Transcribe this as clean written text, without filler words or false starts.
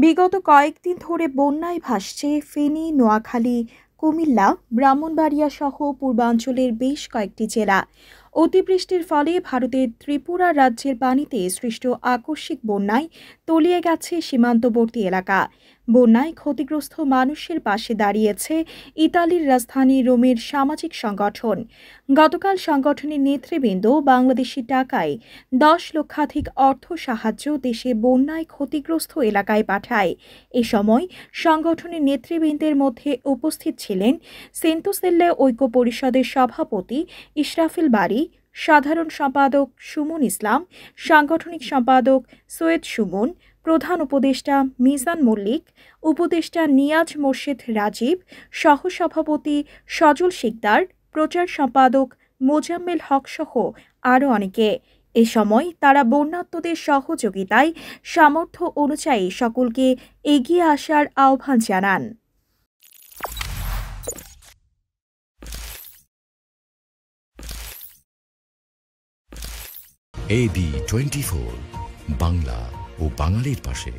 বিগত কয়েকদিন ধরে বন্যায় ভাসছে ফেনী, নোয়াখালী, কুমিল্লা, ব্রাহ্মণবাড়িয়া সহ পূর্বাঞ্চলের বেশ কয়েকটি জেলা। অতিবৃষ্টির ফলে ভারতের ত্রিপুরা রাজ্যের পানিতে সৃষ্ট আকস্মিক বন্যায় তলিয়ে গেছে সীমান্তবর্তী এলাকা। বন্যায় ক্ষতিগ্রস্ত মানুষের পাশে দাঁড়িয়েছে ইতালির রাজধানী রোমের সামাজিক সংগঠন। গতকাল সংগঠনের নেতৃবৃন্দ বাংলাদেশি টাকায় 10 লক্ষাধিক অর্থ সাহায্য দেশে বন্যায় ক্ষতিগ্রস্ত এলাকায় পাঠায়। এ সময় সংগঠনের নেতৃবৃন্দের মধ্যে উপস্থিত ছিলেন সেন্টোসেল্লে ঐক্য পরিষদের সভাপতি ইশরাফিল বারী, সাধারণ সম্পাদক সুমন ইসলাম, সাংগঠনিক সম্পাদক সৈয়দ সুমন, প্রধান উপদেষ্টা মিজান মল্লিক, উপদেষ্টা নিয়াজ মোর্শেদ রাজীব, সহসভাপতি সজল শিকদার, প্রচার সম্পাদক মোজাম্মেল হক সহ আরও অনেকে। এ সময় তারা বন্যার্তদের সহযোগিতায় সামর্থ্য অনুযায়ী সকলকে এগিয়ে আসার আহ্বান জানান। AB 24 বাংলা ও বাঙালির পাশে।